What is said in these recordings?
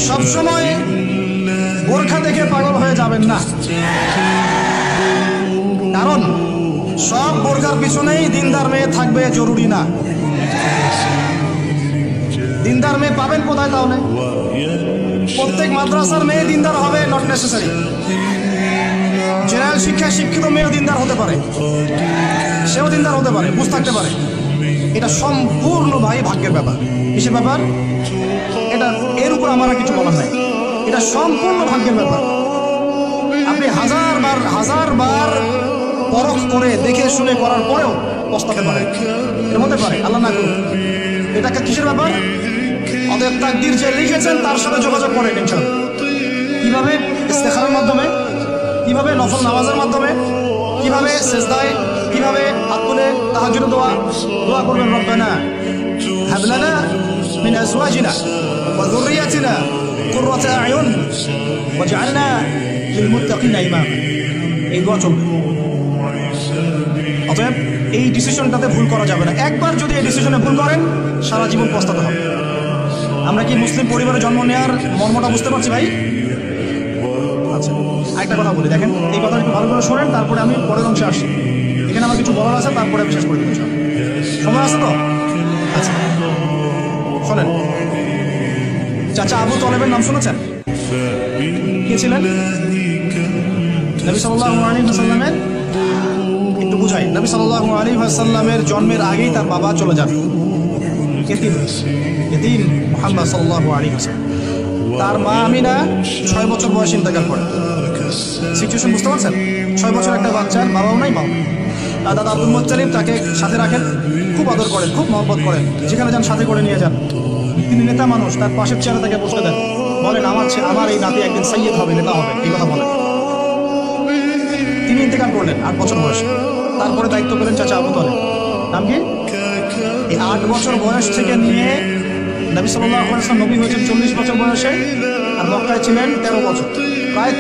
সবসময় বোরখা দেখে পাগল হয়ে যাবেন না, কারণ সব বোরখার পিছনেই দিনদার মেয়ে থাকবে জরুরি না। দিনদার মেয়ে পাবেন কোথায়? তাহলে প্রত্যেক মাদ্রাসার মেয়ে দিনদার হবে নট নেসেসারি। জেনারেল শিক্ষায় শিক্ষিত মেয়েও দিনদার হতে পারে, সেও দিনদার হতে পারে, বুঝ থাকতে পারে। এটা সম্পূর্ণ ভাগ্যের ব্যাপার। কিসের ব্যাপার এটা? এর উপর আমার কিছু বলার নাই। এটা সম্পূর্ণ ভাগ্যের ব্যাপার। আপনি হাজার বার পরখ করে দেখে শুনে করার পরেও পস্তাতে পারেন, এর হতে পারে, আল্লাহ না করুন। এটা কিসের ব্যাপার? অতএব তাকদীর যে লিখেছেন তার সাথে যোগাযোগ করেন ইনশাআল্লাহ। কিভাবে? ইস্তেখারার মাধ্যমে, কিভাবে নফল নামাজের মাধ্যমে, কিভাবে সেজদায়, কিভাবে হাত তুলে তাহাজ্জুদ দোয়া করবেন, রব্বানা হাব লানা মিন আজওয়াজিনা ওয়া যুররিয়াতিনা কুররাতা আয়ুন ওয়াজআলনা লিল মুত্তাকিনা ইমামা। এই দোয়া চলবে। অতএব এই ডিসিশনটাতে ভুল করা যাবে না। একবার যদি এই ডিসিশনে ভুল করেন সারা জীবন পস্তাতে হবে। আমরা কি মুসলিম পরিবারে জন্ম নেওয়ার মর্মটা বুঝতে পারছি ভাই? আচ্ছা, আরেকটা কথা বলি, দেখেন এই কথা একটু ভালো করে শোনেন, তারপরে আমি পরের অংশে আসি। এখানে আমার কিছু বলার আছে, তারপরে আমি শেষ করে দেবো। সময় আছে তো? আচ্ছা শোনেন, চাচা আবু তালেবের নাম শুনেছেন? কে ছিলেন? নবী সাল্লাল্লাহু আলাইহি ওয়াসাল্লামের, একটু বুঝাই, নবী সাল্লাল্লাহু আলাইহি ওয়াসাল্লামের জন্মের আগেই তার বাবা চলে যান। এতিম মুহাম্মদ সাল্লাল্লাহু আলাইহি ওয়াসাল্লাম। তার মা আমিনা 6 বছর বয়সে ইন্তেকাল করেন। সিচুয়েশন বুঝতে পারছেন? 6 বছর একটা বাচ্চার বাবাও নাই, মাও। দাদা আব্দুল মুত্তালিব তাকে সাথে রাখেন, খুব আদর করেন, খুব মহব্বত করেন, যেখানে যান সাথে করে নিয়ে যান। তিনি নেতা মানুষ, তার পাশের চেয়ারে তাকে বসে দেন, বলেন আমার এই নাতি একদিন সাইয়্যিদ হবে, নেতা হবে, এই কথা বলেন। তিনি ইন্তেকাল করলেন 8 বছর বয়সে। তারপরে দায়িত্ব পেলেন চাচা আবু তালেব। নাম কি? এই 8 বছর বয়স থেকে নিয়ে নবী সাল্লাল্লাহু আলাইহি ওয়াসাল্লাম নবী হয়েছেন 40 বছর বয়সে, আর মক্কায় ছিলেন 13 বছর। প্রায়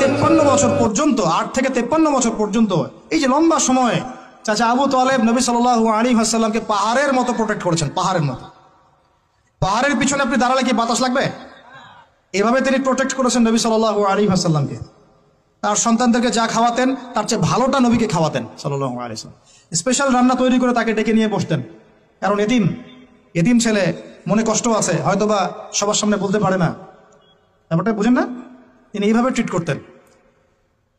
53 বছর পর্যন্ত, 8 থেকে 53 বছর পর্যন্ত এই যে লম্বা সময় চাচা আবু তালেব নবী সাল্লাল্লাহু আলাইহি ওয়াসাল্লামকে পাহাড়ের মতো প্রোটেক্ট করেছেন। পাহাড়ের মতো। পাহাড়ের পিছনে আপনি দাঁড়ালে কি বাতাস লাগবে? এভাবে তিনি প্রোটেক্ট করেছেন নবী সাল্লাল্লাহু আলাইহি ওয়াসাল্লামকে। তার সন্তানদেরকে যা খাওয়াতেন তার চেয়ে ভালোটা নবীকে খাওয়াতেন সাল্লাল্লাহু আলাইহি ওয়াসাল্লাম। স্পেশাল রান্না তৈরি করে তাকে ডেকে নিয়ে বসতেন, কারণ এতিম ছেলে, মনে কষ্ট আছে, হয়তোবা সবার সামনে বলতে পারে না, ব্যাপারটা বুঝেন না? তিনি এইভাবে ট্রিট করতেন।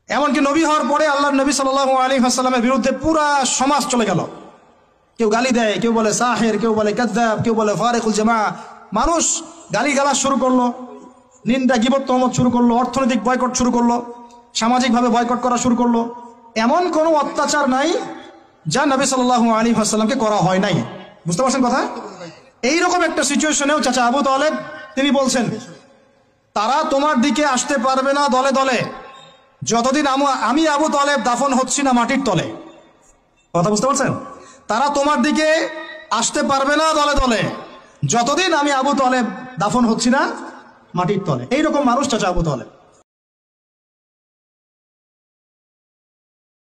এমনকি নবী হওয়ার পরে আল্লাহর নবী সাল্লাল্লাহু আলাইহি ওয়াসাল্লামের বিরুদ্ধে পুরা সমাজ চলে গেল। কেউ গালি দেয়, কেউ বলে সাহির, কেউ বলে কাযযাব, কেউ বলে ফারিকুল জামা। মানুষ গালিগালাজ শুরু করলো, নিন্দা গীবত তহমত শুরু করলো, অর্থনৈতিক বয়কট শুরু করলো, সামাজিকভাবে বয়কট করা শুরু করলো। এমন কোনো অত্যাচার নাই যা নবী সাল্লাল্লাহু আলাইহি ওয়াসাল্লামকে করা হয় নাই। বুঝতে পারছেন কথা? এইরকম একটা সিচুয়েশনেও চাচা আবু তালেব তিনি বলছেন, তারা তোমার দিকে আসতে পারবে না দলে দলে যতদিন আমি আবু তালেব দাফন হচ্ছি না মাটির তলে। কথা বুঝতে পারছেন? তারা তোমার দিকে আসতে পারবে না দলে দলে যতদিন আমি আবু তালেব দাফন হচ্ছি না মাটির তলে। এইরকম মানুষ চাচা আবু তালেব।